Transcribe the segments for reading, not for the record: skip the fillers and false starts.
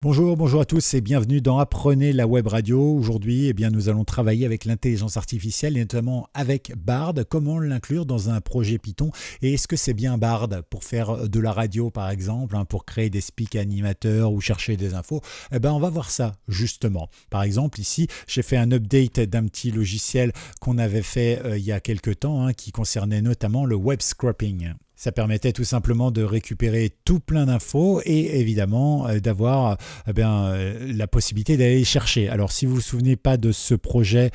Bonjour, bonjour à tous et bienvenue dans Apprenez la web radio. Aujourd'hui, nous allons travailler avec l'intelligence artificielle et notamment avec Bard. Comment l'inclure dans un projet Python? Et est-ce que c'est bien Bard pour faire de la radio par exemple, pour créer des speaks animateurs ou chercher des infos? On va voir ça justement. Par exemple, ici, j'ai fait un update d'un petit logiciel qu'on avait fait il y a quelques temps qui concernait notamment le web scraping. Ça permettait tout simplement de récupérer tout plein d'infos et évidemment d'avoir la possibilité d'aller chercher. Alors si vous ne vous souvenez pas de ce projet,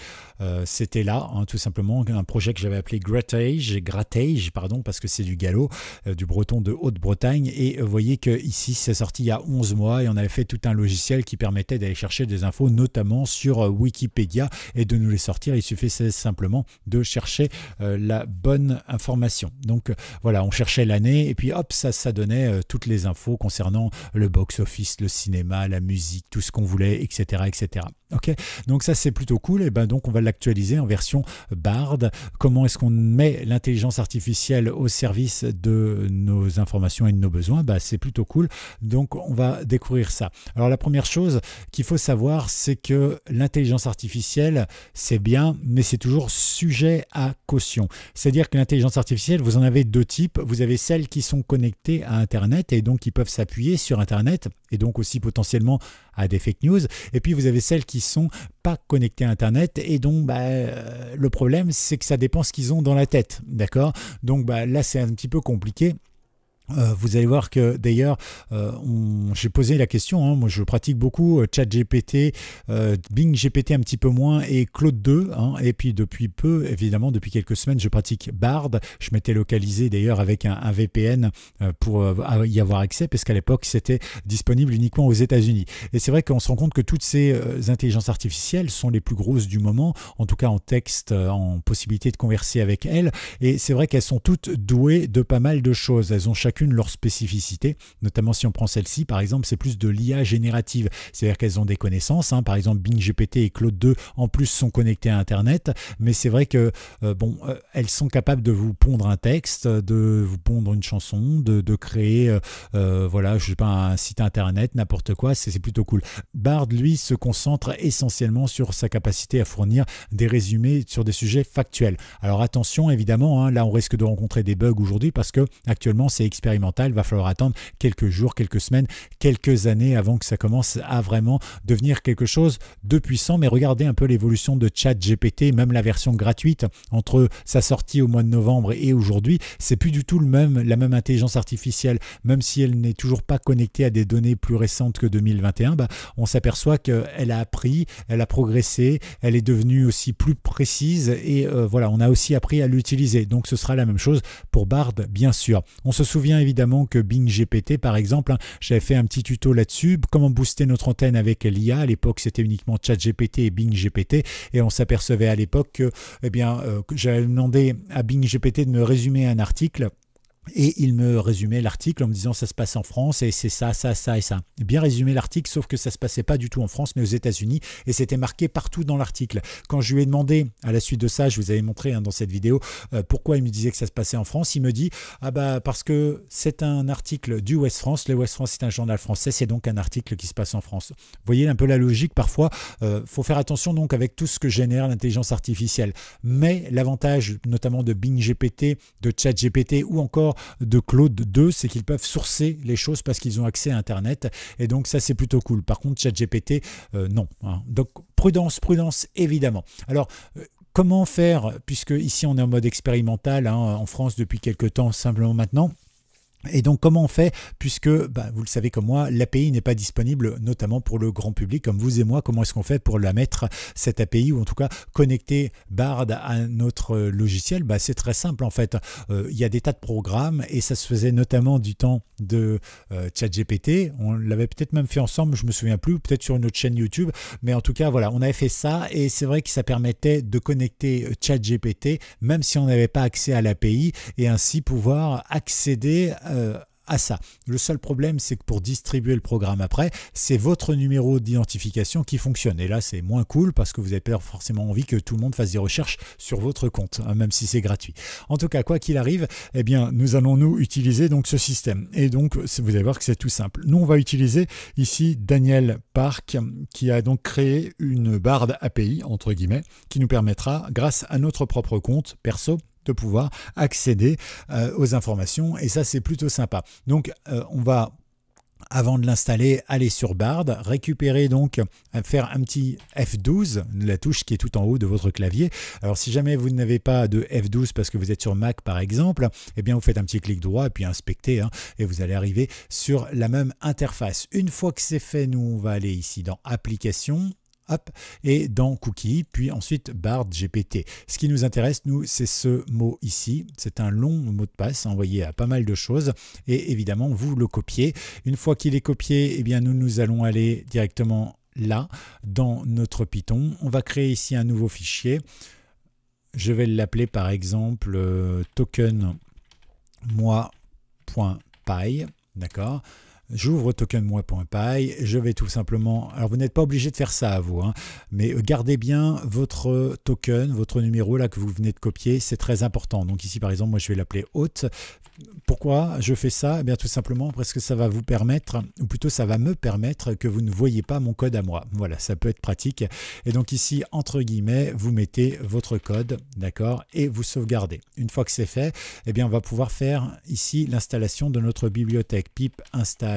c'était là, tout simplement, un projet que j'avais appelé Grattage, parce que c'est du gallo, du breton de Haute-Bretagne. Et vous voyez que ici c'est sorti il y a 11 mois et on avait fait tout un logiciel qui permettait d'aller chercher des infos, notamment sur Wikipédia, et de nous les sortir. Il suffisait simplement de chercher la bonne information. Donc voilà, on cherchait l'année et puis hop, ça donnait toutes les infos concernant le box-office, le cinéma, la musique, tout ce qu'on voulait, etc. etc. Ok, donc ça c'est plutôt cool. Et donc on va l'actualiser en version Bard. Comment est-ce qu'on met l'intelligence artificielle au service de nos informations et de nos besoins? C'est plutôt cool. Donc on va découvrir ça. Alors la première chose qu'il faut savoir, c'est que l'intelligence artificielle, c'est bien, mais c'est toujours sujet à caution. C'est-à-dire que l'intelligence artificielle, vous en avez deux types. Vous avez celles qui sont connectées à Internet et donc qui peuvent s'appuyer sur Internet et donc aussi potentiellement à des fake news. Et puis vous avez celles qui sont pas connectées à Internet et donc le problème c'est que ça dépend ce qu'ils ont dans la tête, d'accord? Donc là c'est un petit peu compliqué. Vous allez voir que d'ailleurs, j'ai posé la question, moi je pratique beaucoup ChatGPT, Bing GPT un petit peu moins et Claude 2, et puis depuis peu, évidemment depuis quelques semaines, je pratique Bard. Je m'étais localisé d'ailleurs avec un VPN pour y avoir accès, parce qu'à l'époque c'était disponible uniquement aux États-Unis. Et c'est vrai qu'on se rend compte que toutes ces intelligences artificielles sont les plus grosses du moment, en tout cas en texte, en possibilité de converser avec elles, et c'est vrai qu'elles sont toutes douées de pas mal de choses. Elles ont chacune leur spécificité, notamment si on prend celle-ci par exemple, c'est plus de l'IA générative, c'est-à-dire qu'elles ont des connaissances, par exemple Bing GPT et Claude 2 en plus sont connectés à Internet, mais c'est vrai que elles sont capables de vous pondre un texte, de vous pondre une chanson, de créer je sais pas, un site internet, n'importe quoi, c'est plutôt cool. Bard lui se concentre essentiellement sur sa capacité à fournir des résumés sur des sujets factuels. Alors attention évidemment, là on risque de rencontrer des bugs aujourd'hui parce que actuellement c'est expérimental, il va falloir attendre quelques jours, quelques semaines, quelques années avant que ça commence à vraiment devenir quelque chose de puissant. Mais regardez un peu l'évolution de ChatGPT, même la version gratuite, entre sa sortie au mois de novembre et aujourd'hui, c'est plus du tout la même intelligence artificielle. Même si elle n'est toujours pas connectée à des données plus récentes que 2021, on s'aperçoit qu'elle a appris, elle a progressé, elle est devenue aussi plus précise et on a aussi appris à l'utiliser. Donc ce sera la même chose pour Bard, bien sûr. On se souvient évidemment que Bing GPT par exemple, j'avais fait un petit tuto là-dessus, comment booster notre antenne avec l'IA. À l'époque c'était uniquement ChatGPT et Bing GPT et on s'apercevait à l'époque que j'avais demandé à Bing GPT de me résumer un article. Et il me résumait l'article en me disant ça se passe en France et c'est ça, ça, ça et ça. Bien résumé l'article, sauf que ça se passait pas du tout en France mais aux États-Unis et c'était marqué partout dans l'article. Quand je lui ai demandé à la suite de ça, je vous avais montré dans cette vidéo pourquoi il me disait que ça se passait en France, il me dit parce que c'est un article du Ouest France. Le Ouest France c'est un journal français, c'est donc un article qui se passe en France. Vous voyez un peu la logique parfois. Faut faire attention donc avec tout ce que génère l'intelligence artificielle. Mais l'avantage notamment de Bing GPT, de ChatGPT ou encore de Claude 2, c'est qu'ils peuvent sourcer les choses parce qu'ils ont accès à Internet et donc ça c'est plutôt cool. Par contre ChatGPT non. Donc prudence évidemment. Alors comment faire, puisque ici on est en mode expérimental en France depuis quelques temps simplement maintenant. Et donc comment on fait, puisque vous le savez comme moi, l'API n'est pas disponible notamment pour le grand public comme vous et moi. Comment est-ce qu'on fait pour la mettre, cette API, ou en tout cas connecter Bard à notre logiciel? C'est très simple en fait. Il y a des tas de programmes et ça se faisait notamment du temps de ChatGPT. On l'avait peut-être même fait ensemble, je me souviens plus, peut-être sur une autre chaîne YouTube, mais en tout cas voilà, on avait fait ça et c'est vrai que ça permettait de connecter ChatGPT même si on n'avait pas accès à l'API et ainsi pouvoir accéder à ça. Le seul problème, c'est que pour distribuer le programme après, c'est votre numéro d'identification qui fonctionne. Et là, c'est moins cool parce que vous n'avez pas forcément envie que tout le monde fasse des recherches sur votre compte, hein, même si c'est gratuit. En tout cas, quoi qu'il arrive, eh bien, nous allons nous utiliser donc ce système. Et donc, vous allez voir que c'est tout simple. Nous, on va utiliser ici Daniel Park, qui a donc créé une Bard API, entre guillemets, qui nous permettra, grâce à notre propre compte perso, de pouvoir accéder aux informations, et ça c'est plutôt sympa. Donc on va, avant de l'installer, aller sur Bard, récupérer donc, faire un petit F12, la touche qui est tout en haut de votre clavier. Alors si jamais vous n'avez pas de F12 parce que vous êtes sur Mac par exemple, eh bien vous faites un petit clic droit et puis inspecter, hein, et vous allez arriver sur la même interface. Une fois que c'est fait, nous on va aller ici dans Applications, hop, et dans Cookies, puis ensuite Bard GPT. Ce qui nous intéresse, nous, c'est ce mot ici. C'est un long mot de passe envoyé à pas mal de choses, et évidemment, vous le copiez. Une fois qu'il est copié, eh bien, nous allons aller directement là, dans notre Python. On va créer ici un nouveau fichier. Je vais l'appeler par exemple token moi.py, d'accord? J'ouvre tokenmoi.py, je vais tout simplement, alors vous n'êtes pas obligé de faire ça à vous, hein, mais gardez bien votre token, votre numéro là que vous venez de copier, c'est très important. Donc ici par exemple, moi je vais l'appeler hôte. Pourquoi je fais ça? Eh bien tout simplement parce que ça va vous permettre, ou plutôt ça va me permettre que vous ne voyez pas mon code à moi. Voilà, ça peut être pratique. Et donc ici, entre guillemets, vous mettez votre code, d'accord, et vous sauvegardez. Une fois que c'est fait, eh bien on va pouvoir faire ici l'installation de notre bibliothèque. Pip install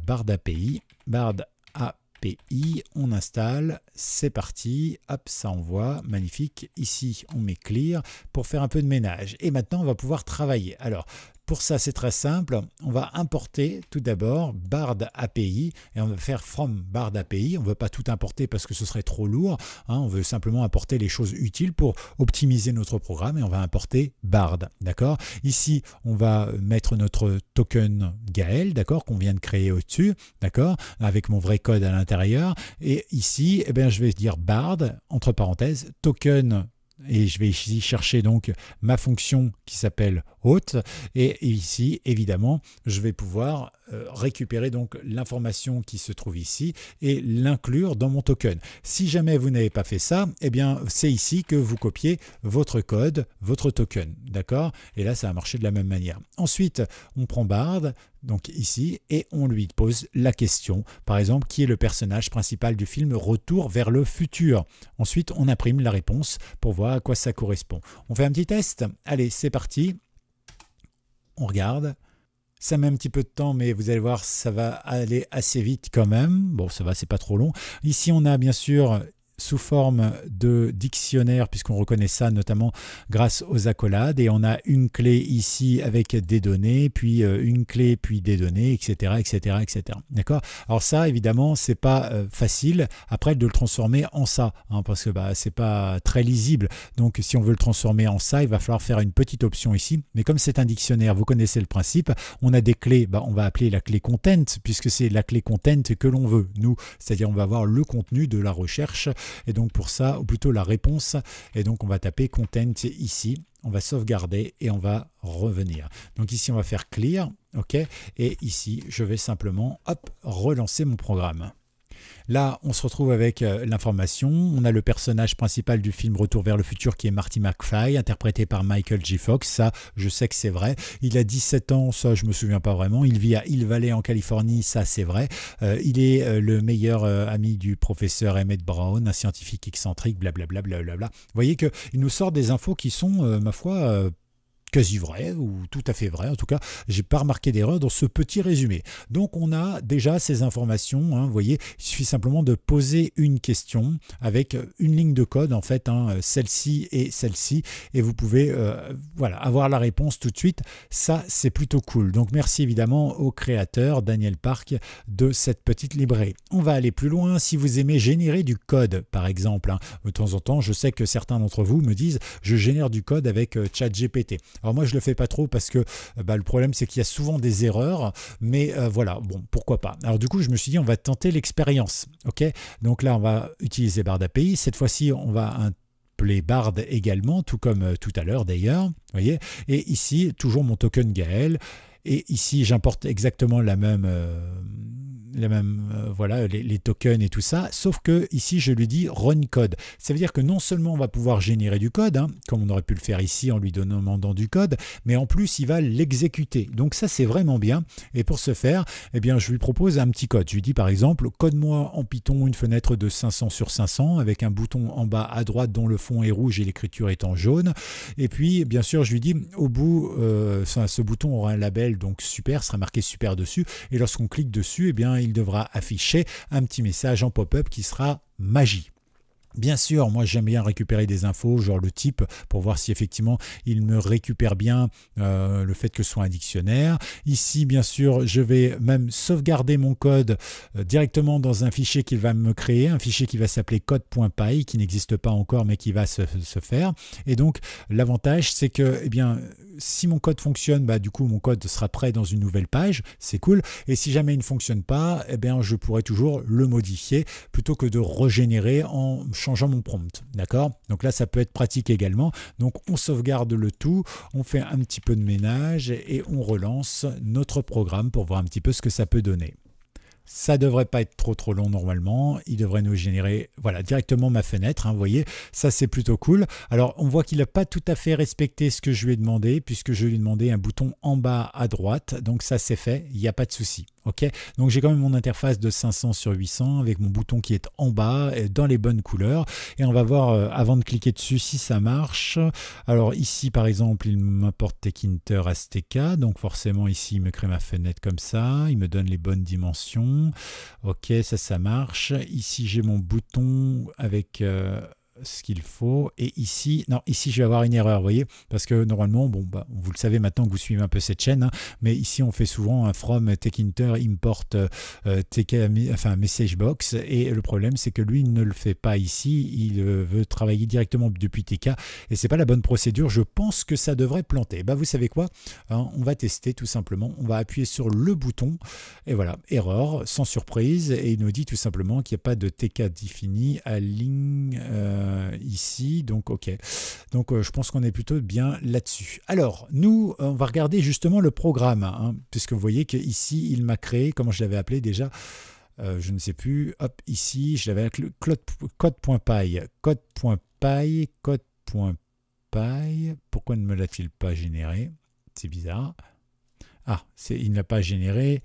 Bard API, Bard API, on installe, c'est parti, hop, ça envoie, magnifique. Ici, on met clear pour faire un peu de ménage. Et maintenant, on va pouvoir travailler. Alors, pour ça, c'est très simple. On va importer tout d'abord Bard API et on va faire from Bard API. On ne veut pas tout importer parce que ce serait trop lourd, hein. On veut simplement importer les choses utiles pour optimiser notre programme et on va importer Bard. D'accord? Ici, on va mettre notre token Gaël, d'accord, qu'on vient de créer au-dessus, d'accord, avec mon vrai code à l'intérieur. Et ici, eh bien, je vais dire Bard, entre parenthèses, token. Et je vais ici chercher donc ma fonction qui s'appelle hôte, et ici évidemment je vais pouvoir récupérer donc l'information qui se trouve ici et l'inclure dans mon token. Si jamais vous n'avez pas fait ça, eh bien c'est ici que vous copiez votre code, votre token, d'accord? Et là ça va marcher de la même manière. Ensuite on prend Bard, donc ici, et on lui pose la question, par exemple, qui est le personnage principal du film Retour vers le futur. Ensuite on imprime la réponse pour voir à quoi ça correspond. On fait un petit test, allez c'est parti. On regarde, ça met un petit peu de temps, mais vous allez voir, ça va aller assez vite quand même. Bon, ça va, c'est pas trop long. Ici, on a bien sûr sous forme de dictionnaire, puisqu'on reconnaît ça notamment grâce aux accolades, et on a une clé ici avec des données, puis une clé, puis des données, etc., etc., etc. D'accord? Alors ça, évidemment, c'est pas facile après de le transformer en ça, hein, parce que c'est pas très lisible. Donc, si on veut le transformer en ça, il va falloir faire une petite option ici. Mais comme c'est un dictionnaire, vous connaissez le principe. On a des clés, on va appeler la clé content, puisque c'est la clé content que l'on veut, nous. C'est-à-dire, on va avoir le contenu de la recherche. Et donc pour ça, ou plutôt la réponse, et donc on va taper content ici, on va sauvegarder et on va revenir. Donc ici on va faire clear, ok, et ici je vais simplement hop, relancer mon programme. Là, on se retrouve avec l'information. On a le personnage principal du film Retour vers le futur qui est Marty McFly, interprété par Michael J. Fox. Ça, je sais que c'est vrai. Il a 17 ans, ça, je me souviens pas vraiment. Il vit à Hill Valley en Californie, ça, c'est vrai. Il est le meilleur ami du professeur Emmett Brown, un scientifique excentrique, blablabla. Vous voyez qu'il nous sort des infos qui sont, ma foi, quasi vrai ou tout à fait vrai. En tout cas, j'ai pas remarqué d'erreur dans ce petit résumé. Donc on a déjà ces informations, hein, vous voyez, il suffit simplement de poser une question avec une ligne de code en fait, hein, celle-ci et celle-ci, et vous pouvez voilà, avoir la réponse tout de suite. Ça, c'est plutôt cool. Donc merci évidemment au créateur Daniel Park de cette petite librairie. On va aller plus loin. Si vous aimez générer du code, par exemple, hein, de temps en temps, je sais que certains d'entre vous me disent je génère du code avec ChatGPT. Alors moi je le fais pas trop parce que le problème c'est qu'il y a souvent des erreurs, mais voilà, bon, pourquoi pas. Alors du coup je me suis dit on va tenter l'expérience, ok. Donc là on va utiliser Bard API, cette fois-ci on va appeler Bard également, tout comme tout à l'heure d'ailleurs, vous voyez, et ici toujours mon token Gaël. Et ici, j'importe exactement voilà, les tokens et tout ça, sauf que ici je lui dis run code. Ça veut dire que non seulement on va pouvoir générer du code, hein, comme on aurait pu le faire ici en lui demandant du code, mais en plus il va l'exécuter. Donc ça c'est vraiment bien. Et pour ce faire, eh bien, je lui propose un petit code. Je lui dis par exemple, code-moi en Python une fenêtre de 500 sur 500 avec un bouton en bas à droite dont le fond est rouge et l'écriture est en jaune. Et puis bien sûr je lui dis au bout, ce bouton aura un label, donc super, sera marqué super dessus. Et lorsqu'on clique dessus, eh bien, il devra afficher un petit message en pop-up qui sera magie. Bien sûr, moi j'aime bien récupérer des infos, genre le type, pour voir si effectivement il me récupère bien le fait que ce soit un dictionnaire. Ici, bien sûr, je vais même sauvegarder mon code directement dans un fichier qu'il va me créer, un fichier qui va s'appeler code.py, qui n'existe pas encore mais qui va se faire. Et donc l'avantage c'est que, eh bien, si mon code fonctionne, bah, du coup mon code sera prêt dans une nouvelle page, c'est cool. Et si jamais il ne fonctionne pas, eh bien, je pourrai toujours le modifier plutôt que de régénérer en changeant mon prompt. D'accord? Donc là, ça peut être pratique également. Donc on sauvegarde le tout, on fait un petit peu de ménage et on relance notre programme pour voir un petit peu ce que ça peut donner. Ça ne devrait pas être trop long normalement, il devrait nous générer voilà, directement ma fenêtre, hein, vous voyez, ça c'est plutôt cool. Alors on voit qu'il n'a pas tout à fait respecté ce que je lui ai demandé, puisque je lui ai demandé un bouton en bas à droite, donc ça c'est fait, il n'y a pas de souci. Okay, donc j'ai quand même mon interface de 500 sur 800 avec mon bouton qui est en bas dans les bonnes couleurs et on va voir avant de cliquer dessus si ça marche. Alors ici par exemple il m'apporte Tkinter STK, donc forcément ici il me crée ma fenêtre comme ça, il me donne les bonnes dimensions. Ok, ça marche. Ici j'ai mon bouton avec ce qu'il faut, et ici, non, ici je vais avoir une erreur, vous voyez, parce que normalement, bon, bah, vous le savez maintenant que vous suivez un peu cette chaîne, hein, mais ici on fait souvent un from tkinter import message box, et le problème c'est que lui ne le fait pas ici, il veut travailler directement depuis TK, et c'est pas la bonne procédure. Je pense que ça devrait planter. Bah vous savez quoi, hein, on va tester tout simplement, on va appuyer sur le bouton, et voilà, erreur, sans surprise, et il nous dit tout simplement qu'il n'y a pas de TK défini à ligne ici, donc ok, donc je pense qu'on est plutôt bien là-dessus. Alors nous on va regarder justement le programme, hein, puisque vous voyez qu'ici il m'a créé, comment je l'avais appelé déjà, je ne sais plus, hop, ici je l'avais avec le code.py, pourquoi ne me l'a-t-il pas généré? C'est bizarre. Ah, il ne l'a pas généré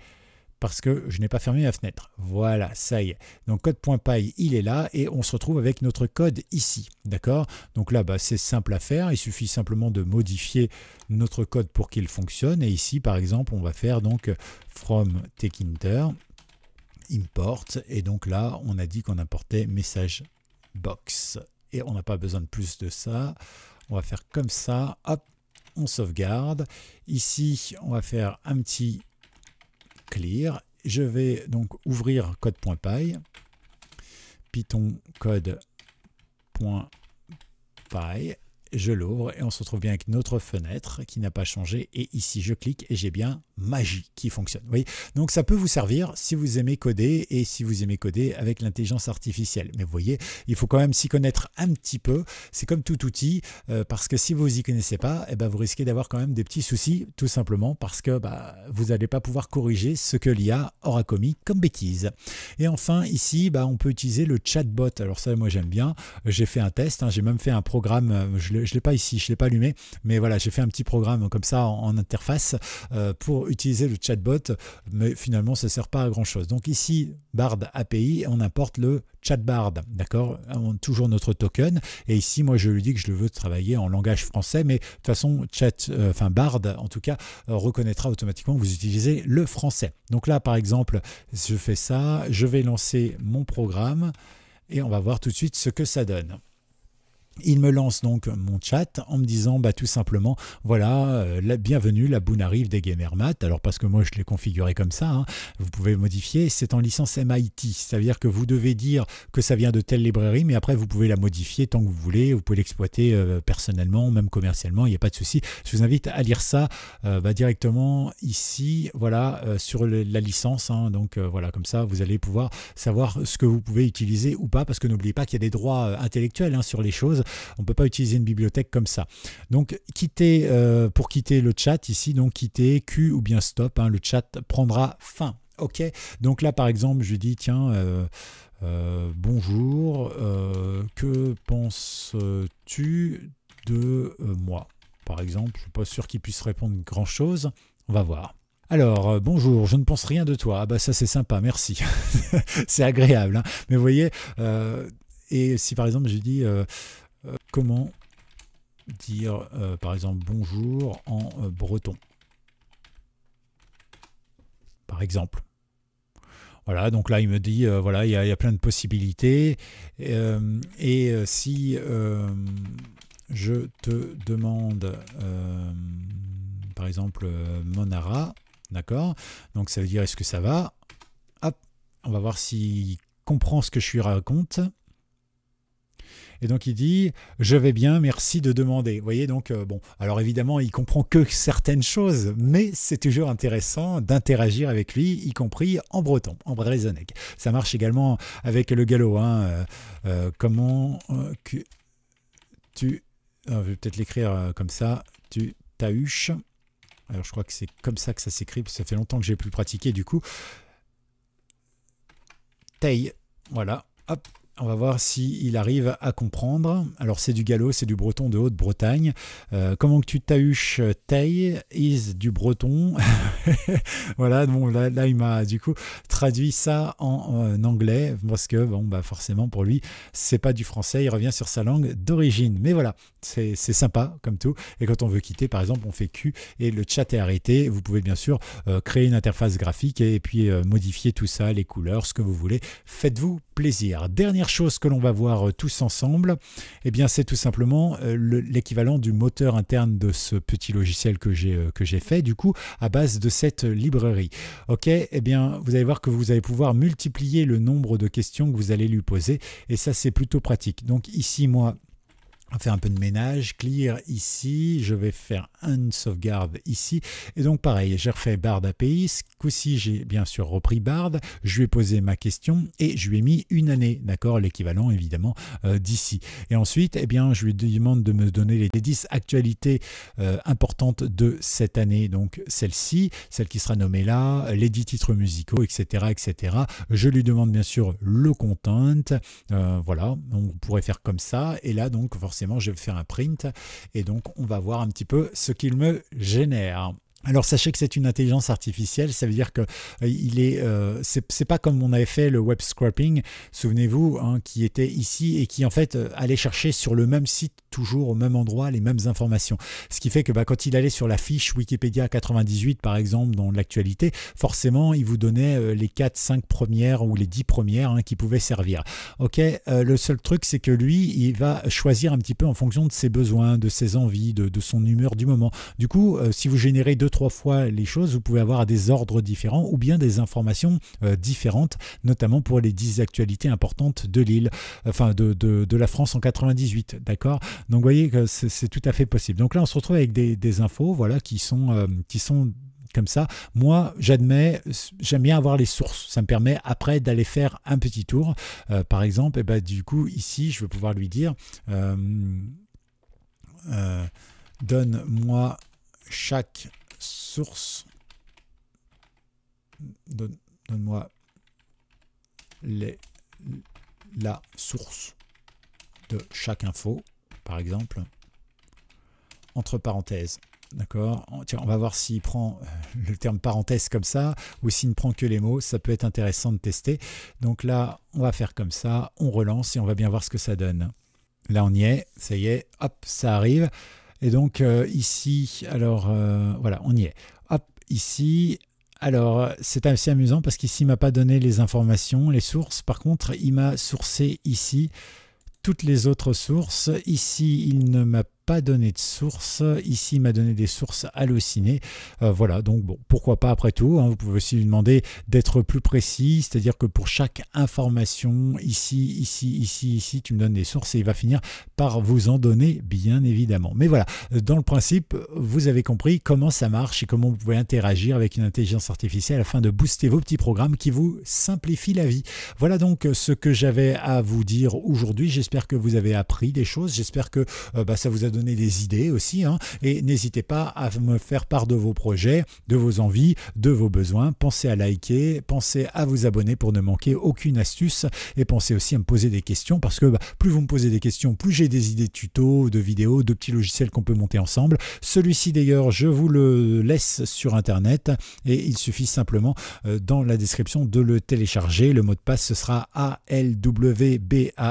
parce que je n'ai pas fermé la fenêtre. Voilà, ça y est. Donc code.py, il est là et on se retrouve avec notre code ici. D'accord? Donc là, bah, c'est simple à faire. Il suffit simplement de modifier notre code pour qu'il fonctionne. Et ici, par exemple, on va faire donc from tkinter import. Et donc là, on a dit qu'on importait message box. Et on n'a pas besoin de plus de ça. On va faire comme ça. Hop, on sauvegarde. Ici, on va faire un petit clear. Je vais donc ouvrir code.py, python code.py, je l'ouvre et on se retrouve bien avec notre fenêtre qui n'a pas changé, et ici je clique et j'ai bien magie qui fonctionne. Oui, donc ça peut vous servir si vous aimez coder et si vous aimez coder avec l'intelligence artificielle. Mais vous voyez, il faut quand même s'y connaître un petit peu. C'est comme tout outil, parce que si vous n'y connaissez pas, eh ben, vous risquez d'avoir quand même des petits soucis, tout simplement parce que bah, vous n'allez pas pouvoir corriger ce que l'IA aura commis comme bêtise. Et enfin, ici, bah, on peut utiliser le chatbot. Alors ça, moi j'aime bien. J'ai fait un test, hein, j'ai même fait un programme, je ne l'ai pas ici, je ne l'ai pas allumé, mais voilà, j'ai fait un petit programme comme ça en interface pour utiliser le chatbot, mais finalement ça ne sert pas à grand chose. Donc ici Bard API, on importe le chatbard, d'accord, toujours notre token, et ici moi je lui dis que je le veux travailler en langage français, mais de toute façon Bard en tout cas reconnaîtra automatiquement que vous utilisez le français. Donc là par exemple je fais ça, je vais lancer mon programme et on va voir tout de suite ce que ça donne. Il me lance donc mon chat en me disant bah, tout simplement voilà, bienvenue, la boune arrive des GamerMat. Alors parce que moi je l'ai configuré comme ça, hein, vous pouvez modifier, c'est en licence MIT, c'est-à-dire que vous devez dire que ça vient de telle librairie, mais après vous pouvez la modifier tant que vous voulez, vous pouvez l'exploiter personnellement, même commercialement, il n'y a pas de souci. Je vous invite à lire ça directement ici, voilà, sur la licence, hein, donc voilà, comme ça vous allez pouvoir savoir ce que vous pouvez utiliser ou pas, parce que n'oubliez pas qu'il y a des droits intellectuels, hein, sur les choses. chose. On ne peut pas utiliser une bibliothèque comme ça. Donc, pour quitter le chat ici, donc quitter Q ou bien stop, hein, le chat prendra fin. OK. Donc là, par exemple, je lui dis, tiens, bonjour, que penses-tu de moi? Par exemple, je ne suis pas sûr qu'il puisse répondre grand-chose. On va voir. Alors, bonjour, je ne pense rien de toi. Ah bah ça c'est sympa, merci. C'est agréable. Hein. Mais vous voyez, et si par exemple je dis comment dire par exemple bonjour en breton. Par exemple. Voilà, donc là il me dit, voilà, il y a plein de possibilités. Si je te demande, par exemple, Monara, d'accord? Donc ça veut dire est-ce que ça va? Hop, on va voir s'il comprend ce que je lui raconte. Et donc il dit je vais bien, merci de demander. Vous voyez donc bon, alors évidemment il comprend que certaines choses, mais c'est toujours intéressant d'interagir avec lui, y compris en breton, en brésonnec. Ça marche également avec le gallo. Hein, comment que tu, je vais peut-être l'écrire comme ça, tu tahuches. Alors je crois que c'est comme ça que ça s'écrit, ça fait longtemps que j'ai plus pratiqué du coup. Taille, voilà, hop. On va voir s'il arrive à comprendre. Alors c'est du gallo, c'est du breton de Haute-Bretagne. Comment que tu tahuches taille is du breton. Voilà, bon, là il m'a du coup traduit ça en anglais parce que bon bah forcément pour lui c'est pas du français, il revient sur sa langue d'origine. Mais voilà, c'est sympa comme tout. Et quand on veut quitter par exemple on fait Q et le chat est arrêté. Vous pouvez bien sûr créer une interface graphique et puis modifier tout ça, les couleurs, ce que vous voulez. Faites-vous plaisir. Dernière chose que l'on va voir tous ensemble, eh bien c'est tout simplement l'équivalent du moteur interne de ce petit logiciel que j'ai fait du coup à base de cette librairie. Ok, eh bien vous allez voir que vous allez pouvoir multiplier le nombre de questions que vous allez lui poser et ça c'est plutôt pratique. Donc ici moi on va faire un peu de ménage, clear ici, je vais faire une sauvegarde ici, et donc pareil, j'ai refait Bard API, ce coup-ci j'ai bien sûr repris Bard, je lui ai posé ma question et je lui ai mis une année, d'accord, l'équivalent évidemment d'ici. Et ensuite, eh bien, je lui demande de me donner les 10 actualités importantes de cette année, donc celle-ci, celle qui sera nommée là, les 10 titres musicaux, etc., etc. Je lui demande bien sûr le content, voilà, on pourrait faire comme ça, et là donc forcément je vais faire un print et donc on va voir un petit peu ce qu'il me génère. Alors sachez que c'est une intelligence artificielle, ça veut dire que c'est pas comme on avait fait le web scraping, souvenez-vous, hein, qui était ici et qui en fait allait chercher sur le même site toujours au même endroit les mêmes informations. Ce qui fait que quand il allait sur la fiche Wikipédia 98 par exemple dans l'actualité, forcément il vous donnait les 4-5 premières ou les 10 premières hein, qui pouvaient servir. Ok, le seul truc c'est que lui il va choisir un petit peu en fonction de ses besoins, de ses envies, de son humeur du moment. Du coup si vous générez 2-3 fois les choses, vous pouvez avoir des ordres différents ou bien des informations différentes, notamment pour les 10 actualités importantes de l'île, enfin de la France en 98, d'accord? Donc vous voyez que c'est tout à fait possible. Donc là on se retrouve avec des infos voilà, qui sont comme ça. Moi, j'aime bien avoir les sources. Ça me permet après d'aller faire un petit tour. Par exemple, et du coup, ici, je vais pouvoir lui dire donne-moi chaque source, donne-moi la source de chaque info, par exemple, entre parenthèses. D'accord. Tiens, on va voir s'il prend le terme parenthèse comme ça ou s'il ne prend que les mots. Ça peut être intéressant de tester. Donc là, on va faire comme ça. On relance et on va bien voir ce que ça donne. Là, on y est. Ça y est. Hop, ça arrive. Et donc ici, alors voilà, on y est. Hop, ici. Alors, c'est assez amusant parce qu'ici, il ne m'a pas donné les informations, les sources. Par contre, il m'a sourcé ici toutes les autres sources. Ici, il ne m'a pas donné de source. Ici, il m'a donné des sources hallucinées. Voilà, donc bon, pourquoi pas après tout. Hein, vous pouvez aussi lui demander d'être plus précis, c'est-à-dire que pour chaque information, ici, tu me donnes des sources et il va finir par vous en donner, bien évidemment. Mais voilà, dans le principe, vous avez compris comment ça marche et comment vous pouvez interagir avec une intelligence artificielle afin de booster vos petits programmes qui vous simplifient la vie. Voilà donc ce que j'avais à vous dire aujourd'hui. J'espère que vous avez appris des choses. J'espère que ça vous a donné des idées aussi. Hein. Et n'hésitez pas à me faire part de vos projets, de vos envies, de vos besoins. Pensez à liker, pensez à vous abonner pour ne manquer aucune astuce et pensez aussi à me poser des questions parce que plus vous me posez des questions, plus j'ai des idées de tutos, de vidéos, de petits logiciels qu'on peut monter ensemble. Celui-ci d'ailleurs, je vous le laisse sur internet et il suffit simplement dans la description de le télécharger. Le mot de passe ce sera ALWBARD.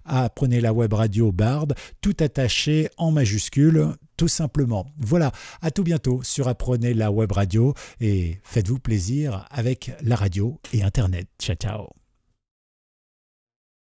Apprenez la web radio Bard, tout attaché en majuscule, tout simplement. Voilà, à tout bientôt sur Apprenez la web radio et faites-vous plaisir avec la radio et internet. Ciao ciao.